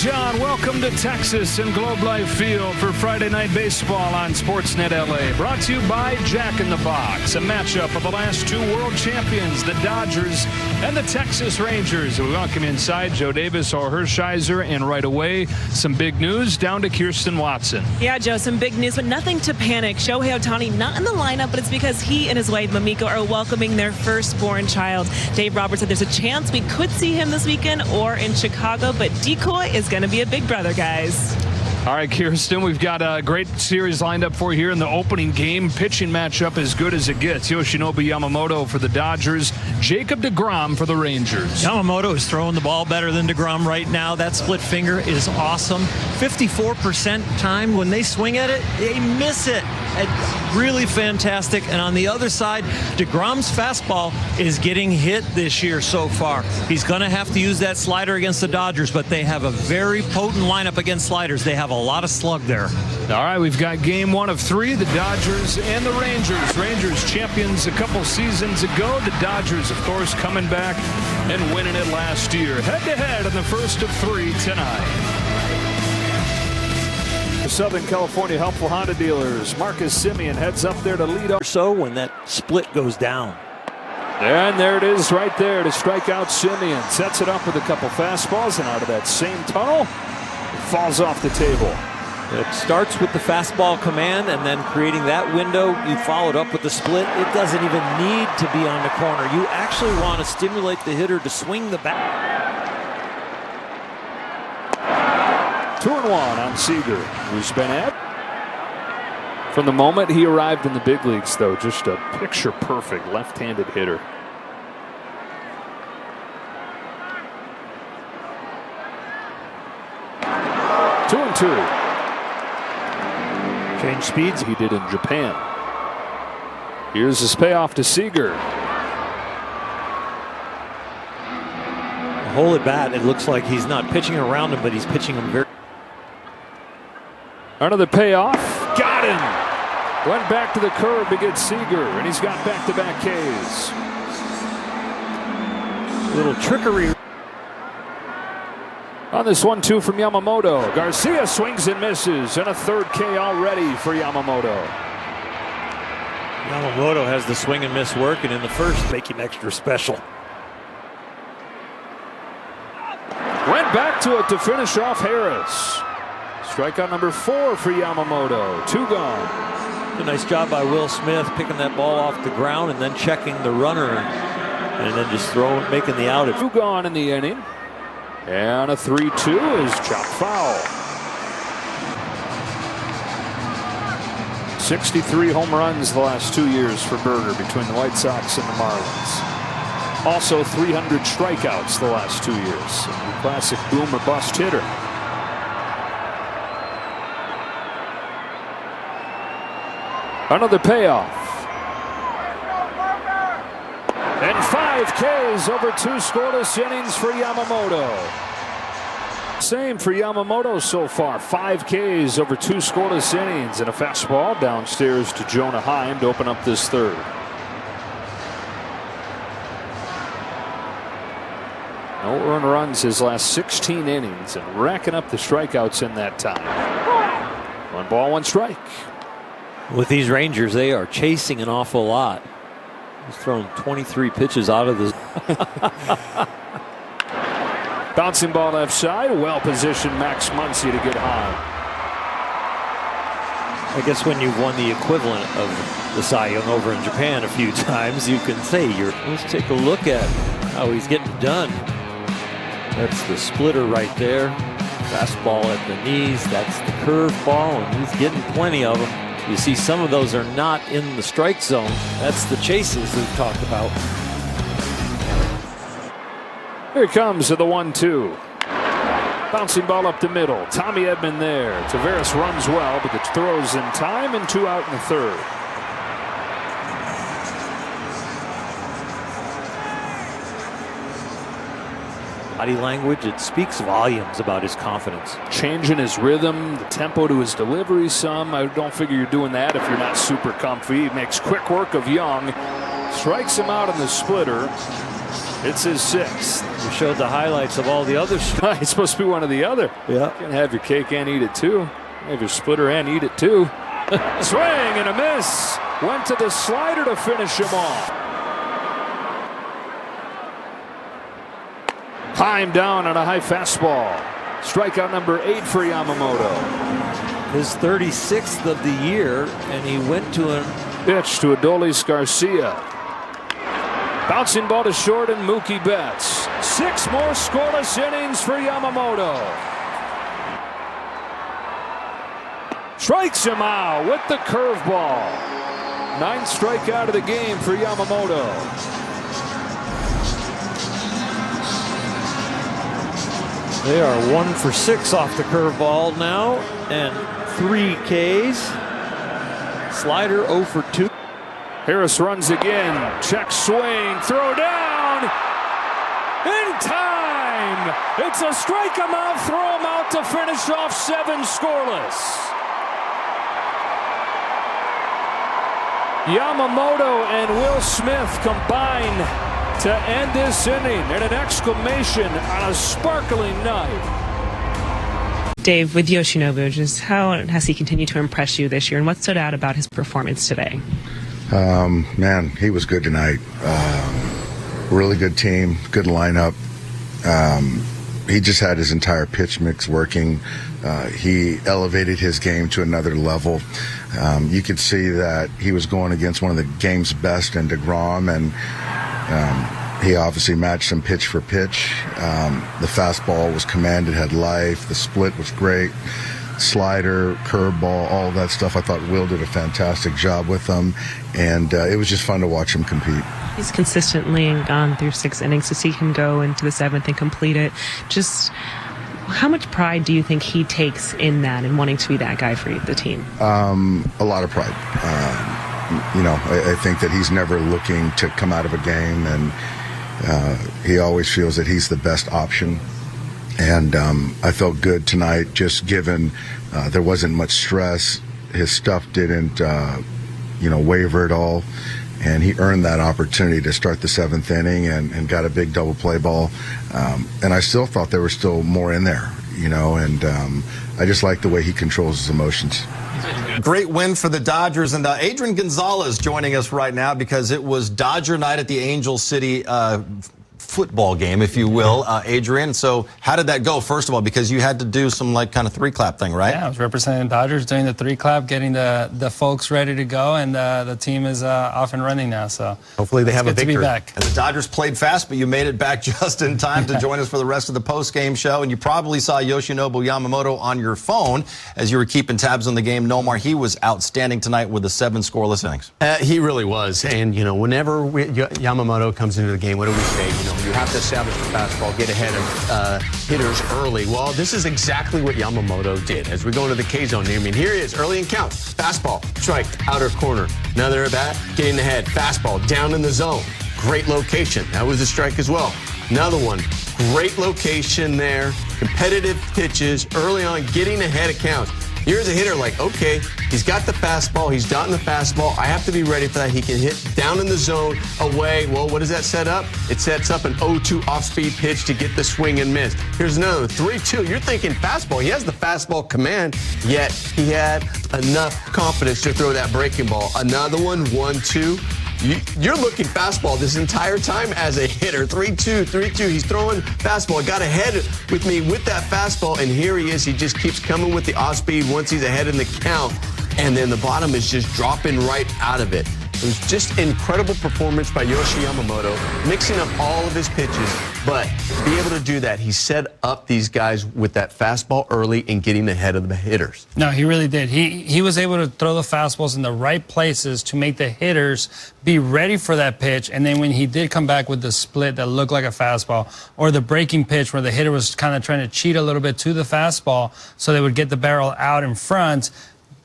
John, welcome to Texas and Globe Life Field for Friday Night Baseball on Sportsnet LA. Brought to you by Jack in the Box, a matchup of the last two world champions, the Dodgers and the Texas Rangers. We welcome inside Joe Davis or Hershiser, and right away, some big news down to Kirsten Watson. Yeah, Joe, some big news, but nothing to panic. Shohei Ohtani not in the lineup, but it's because he and his wife, Mamiko, are welcoming their firstborn child. Dave Roberts said there's a chance we could see him this weekend or in Chicago, but Decoy is going to be a big brother, guys. All right, Kirsten, we've got a great series lined up for you here in the opening game. Pitching matchup as good as it gets. Yoshinobu Yamamoto for the Dodgers, Jacob deGrom for the Rangers. Yamamoto is throwing the ball better than deGrom right now. That split finger is awesome. 54% time when they swing at it, they miss it. Really fantastic. And on the other side, deGrom's fastball is getting hit this year so far. He's going to have to use that slider against the Dodgers, but they have a very potent lineup against sliders. They have a lot of slug there. All right, we've got game one of three, the Dodgers and the Rangers. Rangers champions a couple seasons ago. The Dodgers, of course, coming back and winning it last year. Head-to-head in the first of three tonight. Southern California Helpful Honda Dealers. Marcus Simeon heads up there to lead off. So when that split goes down. And there it is right there to strike out Simeon. Sets it up with a couple fastballs, and out of that same tunnel, it falls off the table. It starts with the fastball command, and then creating that window, you followed up with the split. It doesn't even need to be on the corner. You actually want to stimulate the hitter to swing the bat. 2-1 on Seager, who's been at. From the moment he arrived in the big leagues, though, just a picture-perfect left-handed hitter. Two and two. Change speeds. He did in Japan. Here's his payoff to Seager. A whole at bat, it looks like he's not pitching around him, but he's pitching him very. Another payoff. Got him. Went back to the curve to get Seager, and he's got back-to-back Ks. Little trickery. On this 1-2 from Yamamoto. Garcia swings and misses, and a third K already for Yamamoto. Yamamoto has the swing and miss work, and in the first, make him extra special. Went back to it to finish off Harris. Strikeout number 4 for Yamamoto. 2 gone. A nice job by Will Smith picking that ball off the ground and then checking the runner and then just throwing, making the out. 2 gone in the inning. And a 3-2 is chopped foul. 63 home runs the last 2 years for Berger between the White Sox and the Marlins. Also 300 strikeouts the last 2 years. The classic boom or bust hitter. Another payoff. And 5 Ks over 2 scoreless innings for Yamamoto. Same for Yamamoto so far. 5 Ks over 2 scoreless innings, and a fastball downstairs to Jonah Heim to open up this third. No earned runs his last 16 innings, and racking up the strikeouts in that time. 1 ball, 1 strike. With these Rangers, they are chasing an awful lot. He's thrown 23 pitches out of the. Bouncing ball left side. Well positioned Max Muncy to get high. I guess when you've won the equivalent of the Cy Young over in Japan a few times, you can say, let's take a look at how he's getting done. That's the splitter right there. Fastball at the knees. That's the curveball, and he's getting plenty of them. You see some of those are not in the strike zone. That's the chases we've talked about. Here comes to the 1-2. Bouncing ball up the middle. Tommy Edman there. Taveras runs well, but the throw's in time, and 2 out in the third. Body language, it speaks volumes about his confidence. Changing his rhythm, the tempo to his delivery some. I don't figure you're doing that if you're not super comfy. He makes quick work of Young. Strikes him out in the splitter. It's his 6th. We showed the highlights of all the other strikes. It's supposed to be one or the other. Yeah. You can have your cake and eat it too. Have your splitter and eat it too. Swing and a miss. Went to the slider to finish him off. Time down on a high fastball. Strikeout number 8 for Yamamoto. His 36th of the year, and he went to a Pitch to Adolis Garcia. Bouncing ball to short and Mookie Betts. 6 more scoreless innings for Yamamoto. Strikes him out with the curveball. 9th strikeout of the game for Yamamoto. They are 1 for 6 off the curveball now, and 3 Ks. Slider 0 for 2. Harris runs again. Check swing. Throw down. In time. It's a strike him out. Throw him out to finish off 7 scoreless. Yamamoto and Will Smith combine to end this inning, and an exclamation on a sparkling night. Dave, with Yoshinobu, just how has he continued to impress you this year, and what stood out about his performance today? Man, he was good tonight. Really good team, good lineup. He just had his entire pitch mix working. He elevated his game to another level. You could see that he was going against one of the game's best in DeGrom, and he obviously matched him pitch for pitch. The fastball was commanded, had life. The split was great. Slider, curveball, all of that stuff. I thought Will did a fantastic job with them, and it was just fun to watch him compete. He's consistently gone through 6 innings. To see him go into the 7th and complete it, just how much pride do you think he takes in that and wanting to be that guy for the team? A lot of pride. I think that he's never looking to come out of a game, and he always feels that he's the best option. And I felt good tonight, just given there wasn't much stress. His stuff didn't, waver at all. And he earned that opportunity to start the 7th inning and got a big double play ball. And I still thought there was still more in there, and I just like the way he controls his emotions. Great win for the Dodgers, and Adrian Gonzalez joining us right now because it was Dodger night at the Angel City football game, if you will, Adrian. So how did that go, first of all, because you had to do some kind of 3-clap thing, right? Yeah, I was representing the Dodgers doing the 3-clap, getting the folks ready to go, and the team is off and running now. So hopefully they have a victory. To be back. And the Dodgers played fast, but you made it back just in time to join us for the rest of the post-game show. And you probably saw Yoshinobu Yamamoto on your phone as you were keeping tabs on the game. Nomar, he was outstanding tonight with the 7 scoreless innings. He really was. And, whenever Yamamoto comes into the game, what do we say? You have to establish the fastball, get ahead of hitters early. Well, this is exactly what Yamamoto did. As we go into the K zone, here he is, early in count. Fastball, strike, outer corner. Another at bat, getting ahead. Fastball, down in the zone. Great location. That was a strike as well. Another one, great location there. Competitive pitches, early on, getting ahead of counts. Here's a hitter okay, he's got the fastball, he's gotten the fastball, I have to be ready for that. He can hit down in the zone, away. Well, what does that set up? It sets up an 0-2 off-speed pitch to get the swing and miss. Here's another 3-2. You're thinking fastball. He has the fastball command, yet he had enough confidence to throw that breaking ball. Another one, 1-2. You're looking fastball this entire time as a hitter. 3-2, 3-2. He's throwing fastball. Got ahead with me with that fastball, and here he is. He just keeps coming with the off-speed once he's ahead in the count, and then the bottom is just dropping right out of it. It was just incredible performance by Yoshi Yamamoto, mixing up all of his pitches, but to be able to do that, he set up these guys with that fastball early and getting ahead of the hitters. No, he really did. He was able to throw the fastballs in the right places to make the hitters be ready for that pitch, and then when he did come back with the split that looked like a fastball, or the breaking pitch where the hitter was kind of trying to cheat a little bit to the fastball so they would get the barrel out in front,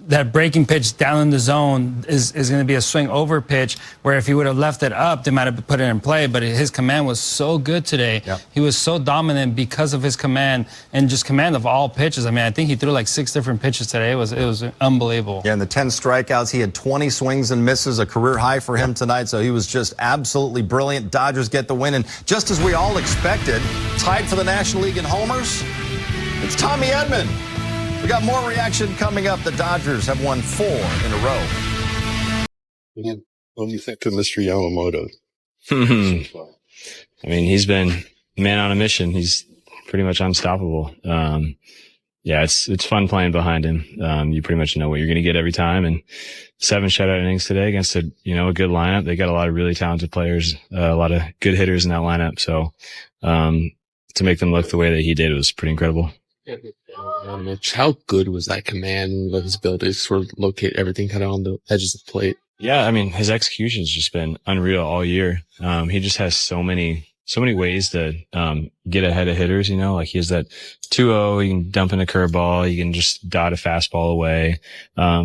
that breaking pitch down in the zone is going to be a swing over pitch, where if he would have left it up, they might have put it in play. But his command was so good today. Yep. He was so dominant because of his command and just command of all pitches. I mean, I think he threw like 6 different pitches today. It was unbelievable. Yeah, and the 10 strikeouts, he had 20 swings and misses, a career high for him tonight. So he was just absolutely brilliant. Dodgers get the win, and just as we all expected, tied for the National League in homers, it's Tommy Edman. We got more reaction coming up. The Dodgers have won 4 in a row. What do you think of Mr. Yamamoto? I mean, he's been man on a mission. He's pretty much unstoppable. Yeah, it's fun playing behind him. You pretty much know what you're going to get every time. And 7 shutout innings today against a good lineup. They got a lot of really talented players, a lot of good hitters in that lineup. So, to make them look the way that he did was pretty incredible. How good was that command of his ability to sort of locate everything kind of on the edges of the plate? Yeah, I mean, his execution's just been unreal all year. He just has so many ways to get ahead of hitters, like he has that 2-0, he can dump in a curveball, he can just dot a fastball away.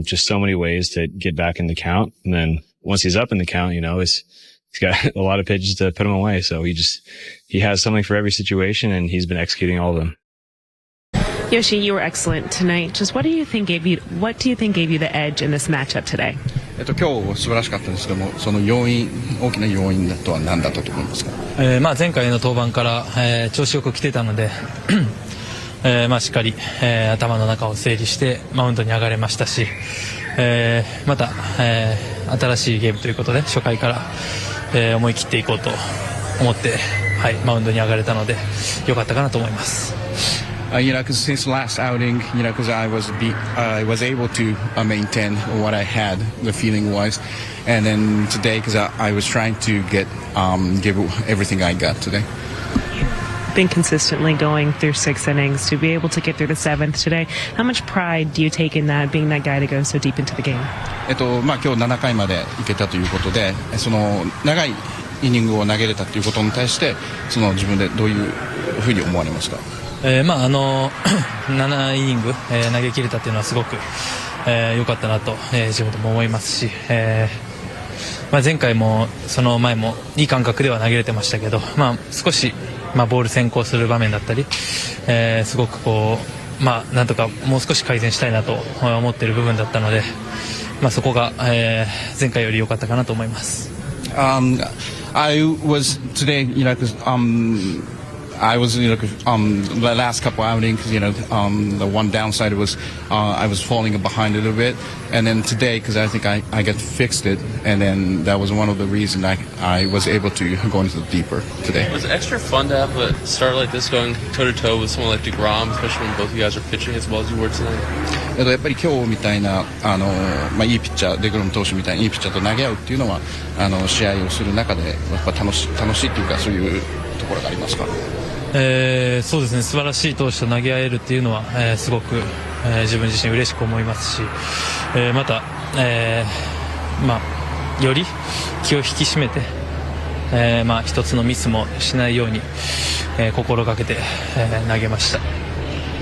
Just so many ways to get back in the count. And then once he's up in the count, he's got a lot of pitches to put him away. So he has something for every situation, and he's been executing all of them. Yoshi, you were excellent tonight. Just what do you think gave you the edge in this matchup today? 今日素晴らしかったんですけども、その大きな要因とは何だったと思いますか？前回の登板から、調子よく来てたので、しっかり、頭の中を整理してマウンドに上がれましたし、また、新しいゲームということで初回から、思い切っていこうと思って、マウンドに上がれたので良かったかなと思います。because since last outing, because I was able to maintain what I had, the feeling was, and then today, because I was trying to give everything I got today. Been consistently going through 6 innings to be able to get through the 7th today. How much pride do you take in that, being that guy to go so deep into the game? 今日7回までいけたということで、その長いイニングを投げれたということに対して、その自分でどういうふうに思われますか？7イニング、投げ切れたっていうのはすごく良かったなと、自分でも思いますし、前回もその前もいい感覚では投げれてましたけど、少し、ボール先行する場面だったり、すごくなんとかもう少し改善したいなと思っている部分だったので、そこが、前回より良かったかなと思います。I was today, because I was, the last couple outings, the one downside was I was falling behind a little bit, and then today, because I think I got fixed it, and then that was one of the reasons I was able to go into the deeper today. Was it extra fun to have a start like this going toe-to-toe with someone like DeGrom, especially when both of you guys are pitching as well as you were tonight? やっぱり今日みたいな、いいピッチャー、デグロム投手みたいにいいピッチャーと投げ合うっていうのは、試合をする中で、やっぱ楽しいっていうか、そういうところがありますか？そうですね、素晴らしい投手と投げ合えるっていうのは、すごく、自分自身嬉しく思いますし、また、より気を引き締めて、一つのミスもしないように、心がけて、投げました。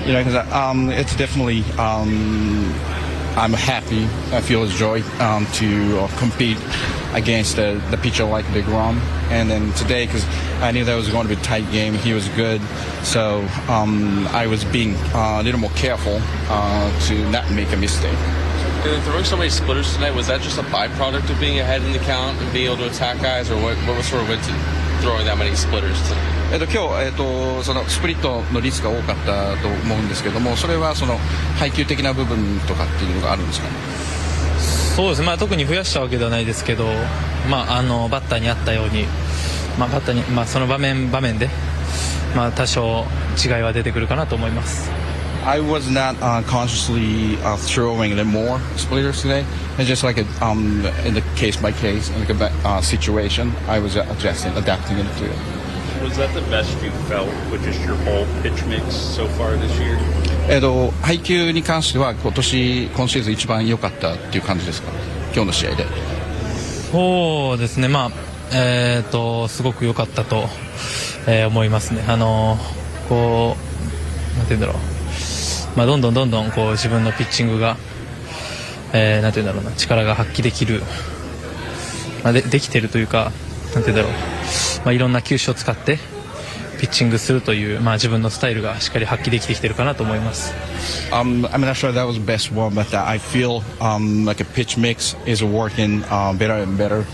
Because it's definitely I'm happy. I feel joy to compete against the pitcher like DeGrom. And then today, because I knew that was going to be a tight game, he was good. So I was being a little more careful to not make a mistake. And throwing so many splitters tonight, was that just a byproduct of being ahead in the count and being able to attack guys, or what was sort of went to throwing that many splitters tonight? 今日、そのスプリットの率が多かったと思うんですけども、それはその配球的な部分とかっていうのがあるんですかね？そうですね、特に増やしたわけではないですけど、バッターに合ったように、バッターに、その場面で、多少違いは出てくるかなと思います。I was not consciously throwing more splitters today. It's just like in the case by case, like a situation, I was adapting into it. Was that the best you felt with just your whole pitch mix so far this year? 配球に関しては今シーズン一番良かったっていう感じですか？今日の試合で。そうですね、すごく良かったと、思いますね。なんて言うんだろう。どんどんこう自分のピッチングが、なんていうんだろうな、力が発揮できる、できてるというか、なんていうんだろう、いろんな球種を使ってピッチングするという、自分のスタイルがしっかり発揮できてきてるかなと思います。I'm not sure that was the best one, but I feel like a pitch mix is working better and better.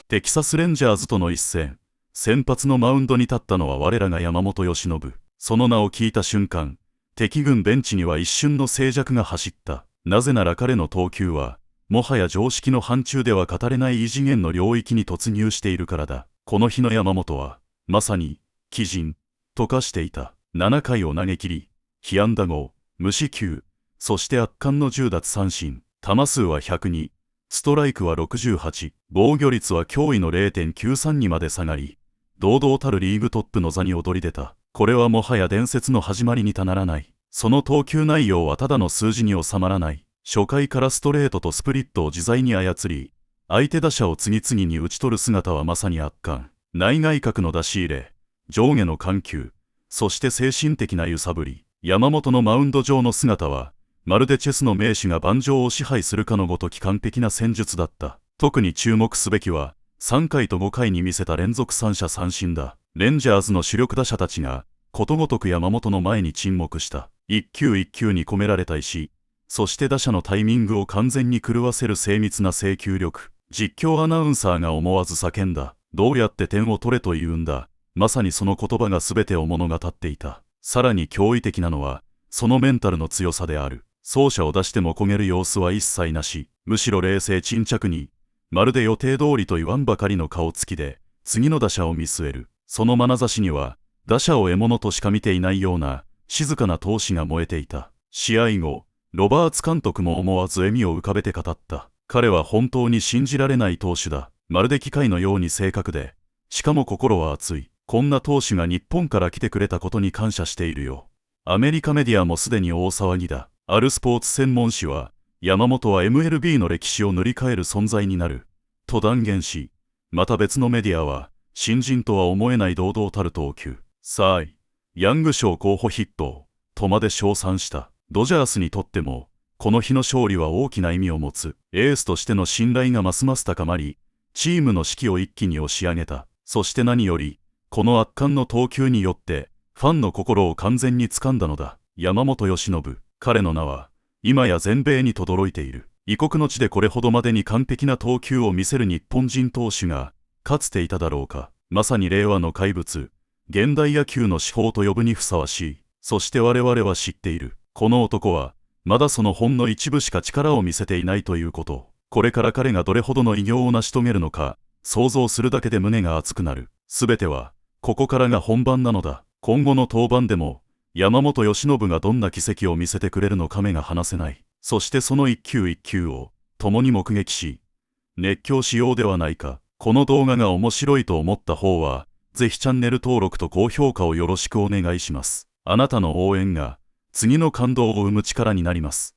テキサスレンジャーズとの一戦、先発のマウンドに立ったのは我らが山本由伸。その名を聞いた瞬間、敵軍ベンチには一瞬の静寂が走った。なぜなら彼の投球は、もはや常識の範疇では語れない異次元の領域に突入しているからだ。この日の山本は、まさに、鬼人、と化していた。7回を投げ切り、被安打5、無四球、そして圧巻の10奪三振。球数は102、ストライクは68、防御率は驚異の 0.93 にまで下がり、堂々たるリーグトップの座に躍り出た。これはもはや伝説の始まりにたならない。その投球内容はただの数字に収まらない。初回からストレートとスプリットを自在に操り、相手打者を次々に打ち取る姿はまさに圧巻。内外角の出し入れ、上下の緩急、そして精神的な揺さぶり。山本のマウンド上の姿は、まるでチェスの名手が盤上を支配するかのごとき完璧な戦術だった。特に注目すべきは、3回と5回に見せた連続三者三振だ。レンジャーズの主力打者たちが、ことごとく山本の前に沈黙した。一球一球に込められた意志、そして打者のタイミングを完全に狂わせる精密な制球力。実況アナウンサーが思わず叫んだ。どうやって点を取れと言うんだ。まさにその言葉が全てを物語っていた。さらに驚異的なのは、そのメンタルの強さである。走者を出しても焦げる様子は一切なし、むしろ冷静沈着に、まるで予定通りと言わんばかりの顔つきで、次の打者を見据える。その眼差しには、打者を獲物としか見ていないような、静かな闘志が燃えていた。試合後、ロバーツ監督も思わず笑みを浮かべて語った。彼は本当に信じられない投手だ。まるで機械のように正確で、しかも心は熱い。こんな投手が日本から来てくれたことに感謝しているよ。アメリカメディアもすでに大騒ぎだ。あるスポーツ専門誌は、山本は MLB の歴史を塗り替える存在になる。と断言し、また別のメディアは、新人とは思えない堂々たる投球。さあ、ヤング賞候補筆頭、とまで称賛した。ドジャースにとっても、この日の勝利は大きな意味を持つ。エースとしての信頼がますます高まり、チームの士気を一気に押し上げた。そして何より、この圧巻の投球によって、ファンの心を完全に掴んだのだ。山本由伸。彼の名は、今や全米に轟いている。異国の地でこれほどまでに完璧な投球を見せる日本人投手が、かつていただろうか。まさに令和の怪物、現代野球の至宝と呼ぶにふさわしい。そして我々は知っている。この男は、まだそのほんの一部しか力を見せていないということ。これから彼がどれほどの偉業を成し遂げるのか、想像するだけで胸が熱くなる。すべては、ここからが本番なのだ。今後の登板でも、山本由伸がどんな奇跡を見せてくれるのか目が離せない。そしてその一球一球を、共に目撃し、熱狂しようではないか。この動画が面白いと思った方は、ぜひチャンネル登録と高評価をよろしくお願いします。あなたの応援が、次の感動を生む力になります。